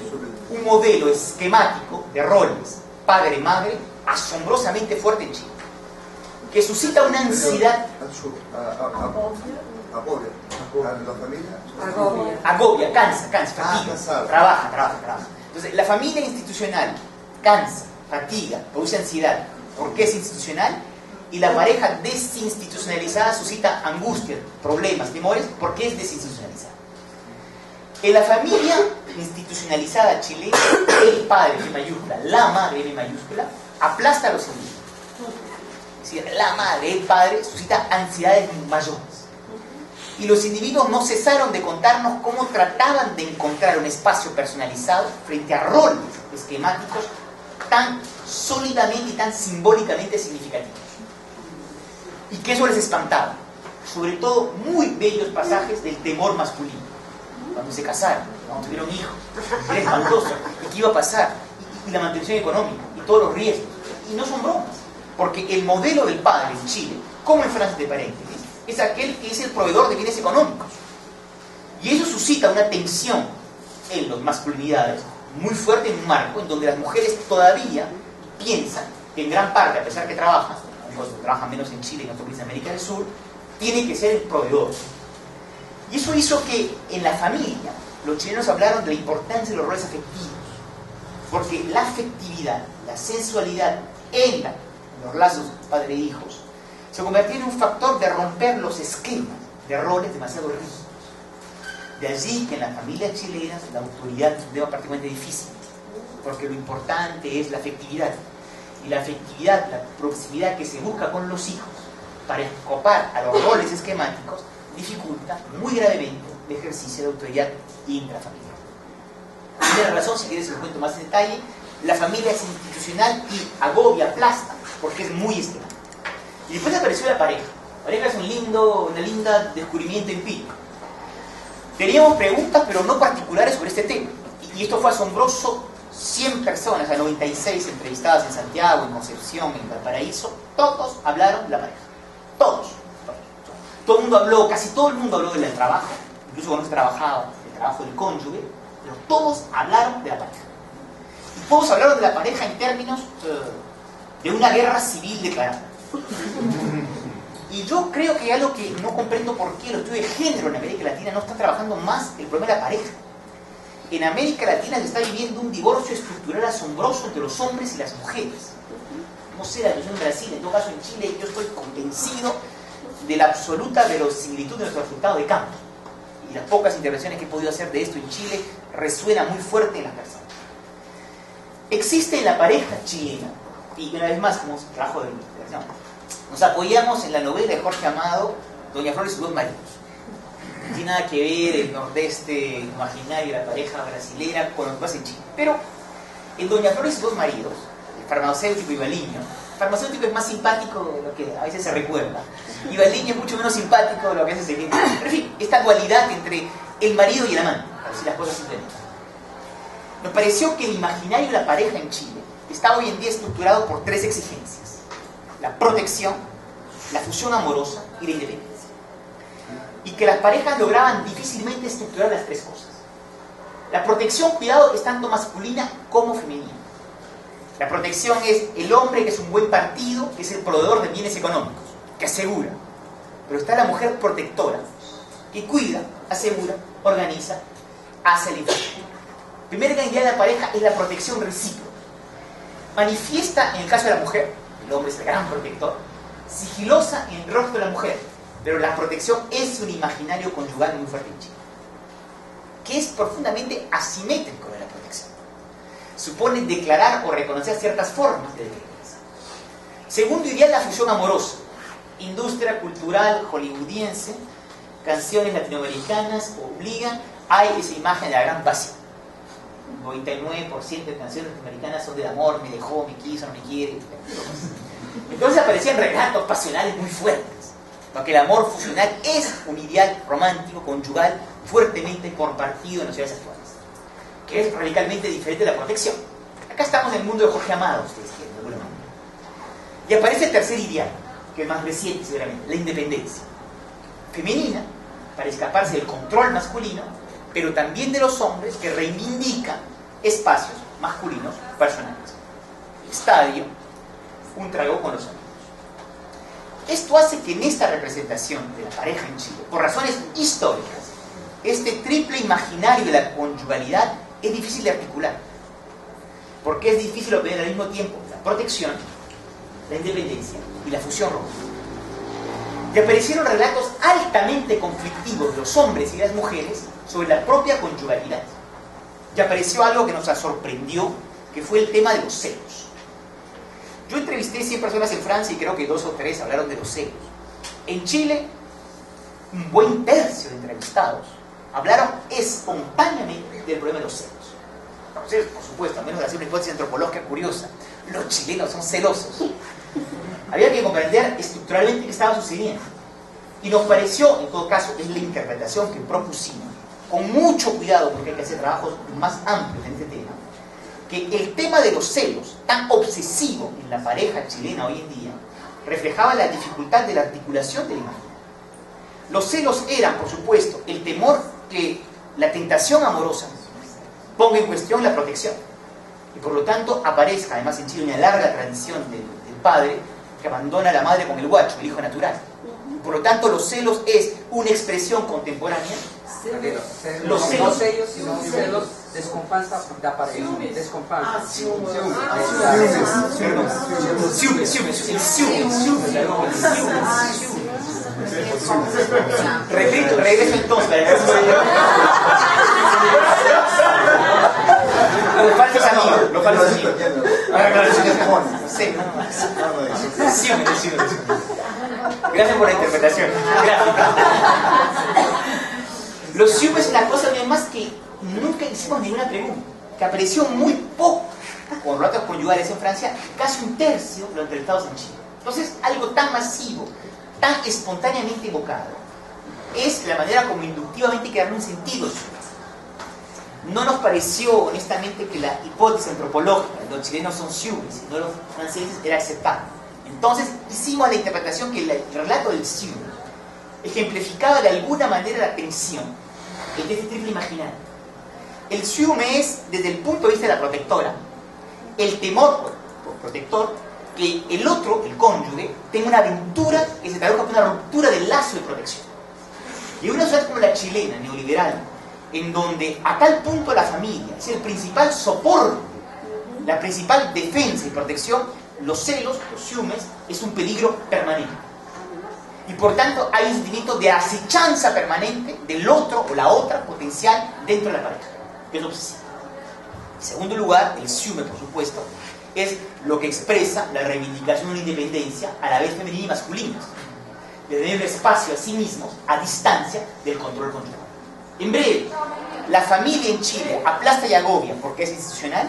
un modelo esquemático de roles padre-madre asombrosamente fuerte en Chile, que suscita una ansiedad. Agobia, cansa, fatiga, trabaja. Entonces, la familia institucional cansa, fatiga, produce ansiedad. ¿Por qué es institucional? Y la pareja desinstitucionalizada suscita angustia, problemas, temores, porque es desinstitucionalizada. En la familia institucionalizada chilena, el padre, M mayúscula, la madre, M mayúscula, aplasta a los individuos. Es decir, la madre, el padre, suscita ansiedades mayores. Y los individuos no cesaron de contarnos cómo trataban de encontrar un espacio personalizado frente a roles esquemáticos tan sólidamente y tan simbólicamente significativos. Y que eso les espantaba. Sobre todo muy bellos pasajes del temor masculino. Cuando se casaron, cuando tuvieron hijos. Era espantoso. ¿Y qué iba a pasar? Y la mantención económica, y todos los riesgos. Y no son bromas. Porque el modelo del padre en Chile, como en Francia de paréntesis, es aquel que es el proveedor de bienes económicos. Y eso suscita una tensión en las masculinidades muy fuerte en un marco en donde las mujeres todavía piensan que en gran parte, a pesar que trabajan menos en Chile y en otros países de América del Sur, tiene que ser el proveedor. Y eso hizo que en la familia los chilenos hablaron de la importancia de los roles afectivos, porque la afectividad, la sensualidad en los lazos padre-hijos se convirtió en un factor de romper los esquemas de roles demasiado rígidos. De allí que en las familias chilenas la autoridad es un tema particularmente difícil, porque lo importante es la afectividad. Y la afectividad, la proximidad que se busca con los hijos para escopar a los roles esquemáticos, dificulta muy gravemente el ejercicio de autoridad intrafamiliar. Tiene razón, si quieres se lo cuento más en detalle, la familia es institucional y agobia, aplasta, porque es muy esquemática. Y después apareció la pareja. La pareja es una linda descubrimiento empírico. Teníamos preguntas, pero no particulares sobre este tema. Y esto fue asombroso. 100 personas, a 96 entrevistadas en Santiago, en Concepción, en Valparaíso, todos hablaron de la pareja. Todos. Todo el mundo habló, casi todo el mundo habló del trabajo, incluso cuando se trabajaba, el trabajo del cónyuge, pero todos hablaron de la pareja. Y todos hablaron de la pareja en términos de una guerra civil declarada. Y yo creo que hay algo que no comprendo por qué los estudios de género en América Latina no están trabajando más el problema de la pareja. En América Latina se está viviendo un divorcio estructural asombroso entre los hombres y las mujeres. No sé la situación en Brasil, en todo caso en Chile, yo estoy convencido de la absoluta verosimilitud de nuestro resultado de campo. Y las pocas intervenciones que he podido hacer de esto en Chile resuena muy fuerte en las personas. Existe en la pareja chilena, y una vez más, como trabajo de investigación, nos apoyamos en la novela de Jorge Amado, Doña Flor y sus dos maridos. No tiene nada que ver el nordeste imaginario de la pareja brasilera con lo que pasa en Chile. Pero en Doña Flor y sus dos maridos, el farmacéutico y Baliño, el farmacéutico es más simpático de lo que a veces se recuerda, y Baliño es mucho menos simpático de lo que a veces se entiende. Pero en fin, esta dualidad entre el marido y el amante, para decir las cosas simplemente. Nos pareció que el imaginario de la pareja en Chile está hoy en día estructurado por tres exigencias: la protección, la fusión amorosa y la independencia. Y que las parejas lograban difícilmente estructurar las tres cosas. La protección, cuidado, es tanto masculina como femenina. La protección es el hombre que es un buen partido, que es el proveedor de bienes económicos, que asegura. Pero está la mujer protectora, que cuida, asegura, organiza, hace el infierno. La primera idea de la pareja es la protección recíproca. Manifiesta en el caso de la mujer, el hombre es el gran protector, sigilosa en el rostro de la mujer, pero la protección es un imaginario conyugal muy fuerte en Chile, que es profundamente asimétrico de la protección. Supone declarar o reconocer ciertas formas de dependencia. Segundo ideal, la fusión amorosa. Industria cultural hollywoodiense, canciones latinoamericanas obligan a esa imagen de la gran pasión. 99% de canciones latinoamericanas son del amor, me dejó, me quiso, no me quiere. Entonces aparecían relatos pasionales muy fuertes, porque el amor fusional es un ideal romántico, conyugal, fuertemente compartido en las sociedades actuales, que es radicalmente diferente de la protección. Acá estamos en el mundo de Jorge Amado, ustedes quieren, de alguna manera. Y aparece el tercer ideal, que es más reciente seguramente, la independencia. Femenina, para escaparse del control masculino, pero también de los hombres que reivindican espacios masculinos personales. Estadio, un trago con los amigos. Esto hace que en esta representación de la pareja en Chile, por razones históricas, este triple imaginario de la conyugalidad es difícil de articular. Porque es difícil obtener al mismo tiempo la protección, la independencia y la fusión romántica. Y aparecieron relatos altamente conflictivos de los hombres y de las mujeres sobre la propia conyugalidad. Y apareció algo que nos sorprendió, que fue el tema de los celos. Yo entrevisté 100 personas en Francia y creo que 2 o 3 hablaron de los celos. En Chile, un buen tercio de entrevistados hablaron espontáneamente del problema de los celos. Entonces, por supuesto, a menos de hacer una hipótesis antropológica curiosa, los chilenos son celosos. Había que comprender estructuralmente qué estaba sucediendo. Y nos pareció, en todo caso, es la interpretación que propusimos, con mucho cuidado, porque hay que hacer trabajos más amplios en este tema, que el tema de los celos, tan obsesivo en la pareja chilena hoy en día, reflejaba la dificultad de la articulación de la imagen. Los celos eran, por supuesto, el temor que la tentación amorosa ponga en cuestión la protección. Y por lo tanto aparezca, además en Chile, una larga tradición del padre que abandona a la madre con el guacho, el hijo natural. Y por lo tanto los celos es una expresión contemporánea. Los celos, no celos, sino celos, desconfianza de aparejo, desconfianza. Regreso entonces. Los falsos amigos, los falsos amigos. Gracias por la interpretación. Los ciúmes es la cosa además que nunca hicimos ninguna pregunta, que apareció muy poco con relatos conyugales en Francia, casi un tercio de los entrevistados en Chile. Entonces, algo tan masivo, tan espontáneamente evocado, es la manera como inductivamente quedaron un sentido. No nos pareció, honestamente, que la hipótesis antropológica, los chilenos son ciúmes, y no los franceses, era aceptable. Entonces, hicimos la interpretación que el relato del ciúme ejemplificaba de alguna manera la tensión, el de este triple imaginario. El ciúme es, desde el punto de vista de la protectora, el temor por protector que el otro, el cónyuge, tenga una aventura que se traduzca como una ruptura del lazo de protección. Y una sociedad como la chilena, neoliberal, en donde a tal punto la familia es el principal soporte, la principal defensa y protección, los celos, los ciúmes, es un peligro permanente. Y por tanto hay un sentimiento de acechanza permanente del otro o la otra potencial dentro de la pareja, que es obsesivo. En segundo lugar, el ciúme, por supuesto, es lo que expresa la reivindicación de una independencia a la vez femenina y masculina, de tener un espacio a sí mismos a distancia del control conyugal. En breve, la familia en Chile aplasta y agobia porque es institucional,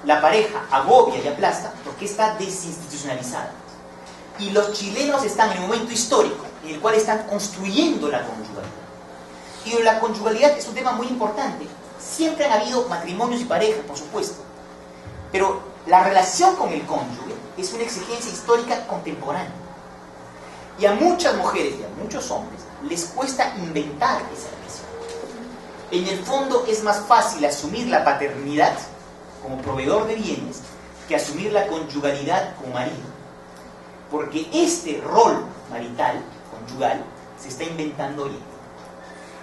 la pareja agobia y aplasta porque está desinstitucionalizada. Y los chilenos están en un momento histórico en el cual están construyendo la conjugalidad. Y la conjugalidad es un tema muy importante. Siempre han habido matrimonios y parejas, por supuesto. Pero la relación con el cónyuge es una exigencia histórica contemporánea. Y a muchas mujeres y a muchos hombres les cuesta inventar esa relación. En el fondo es más fácil asumir la paternidad como proveedor de bienes que asumir la conyugalidad como marido. Porque este rol marital, conyugal, se está inventando hoy.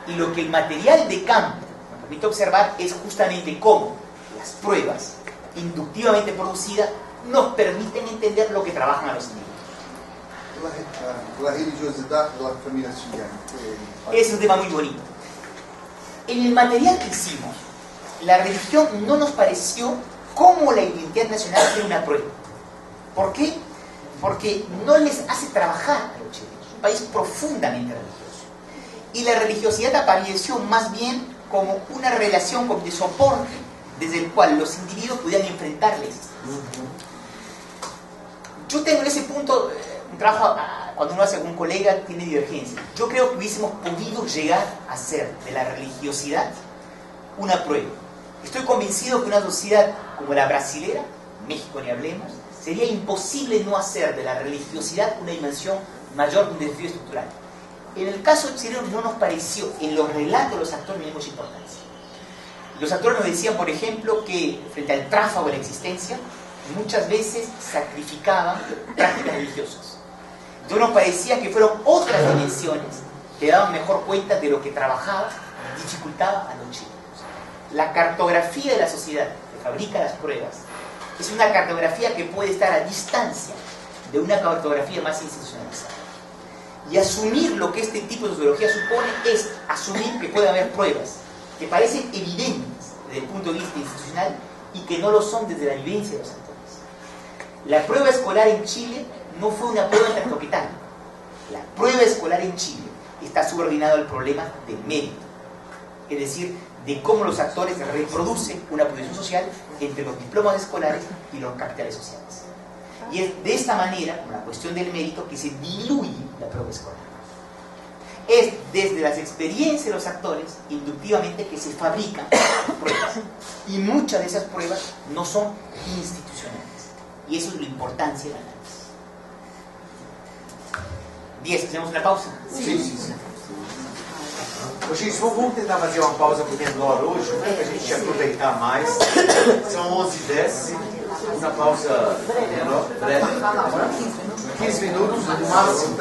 Y lo que el material de campo nos permite observar es justamente cómo las pruebas inductivamente producidas nos permiten entender lo que trabajan a los individuos. La religiosidad de la familia chilena. Es un tema muy bonito. En el material que hicimos, la religión no nos pareció como la identidad nacional era una prueba. ¿Por qué? Porque no les hace trabajar a los chilenos. Es un país profundamente religioso. Y la religiosidad apareció más bien como una relación de soporte desde el cual los individuos pudieran enfrentarles. Yo tengo en ese punto un trabajo, cuando uno hace con un colega, tiene divergencia. Yo creo que hubiésemos podido llegar a hacer de la religiosidad una prueba. Estoy convencido que una sociedad como la brasilera, México ni hablemos, sería imposible no hacer de la religiosidad una dimensión mayor que un desafío estructural. En el caso chileno no nos pareció, en los relatos de los actores no hay mucha importancia. Los actores nos decían, por ejemplo, que frente al tráfago de la existencia, muchas veces sacrificaban prácticas religiosas. Entonces nos parecía que fueron otras dimensiones que daban mejor cuenta de lo que trabajaba y dificultaba a los chilenos. La cartografía de la sociedad que fabrica las pruebas es una cartografía que puede estar a distancia de una cartografía más institucionalizada. Y asumir lo que este tipo de sociología supone es asumir que puede haber pruebas que parecen evidentes desde el punto de vista institucional y que no lo son desde la vivencia de los actores. La prueba escolar en Chile no fue una prueba interlocutoria. La prueba escolar en Chile está subordinada al problema del mérito, es decir, de cómo los actores reproducen una posición social entre los diplomas escolares y los capitales sociales. Y es de esta manera, con la cuestión del mérito, que se diluye la prueba escolar. es desde las experiencias de los actores, inductivamente, que se fabrican pruebas. Y muchas de esas pruebas no son institucionales. Y eso es la importancia del análisis. 10, hacemos una pausa. Sim. Ô, gente, vamos tentar fazer uma pausa menor hoje, né, para a gente aproveitar mais. São 11h10. Uma pausa menor, breve. 15 minutos no máximo.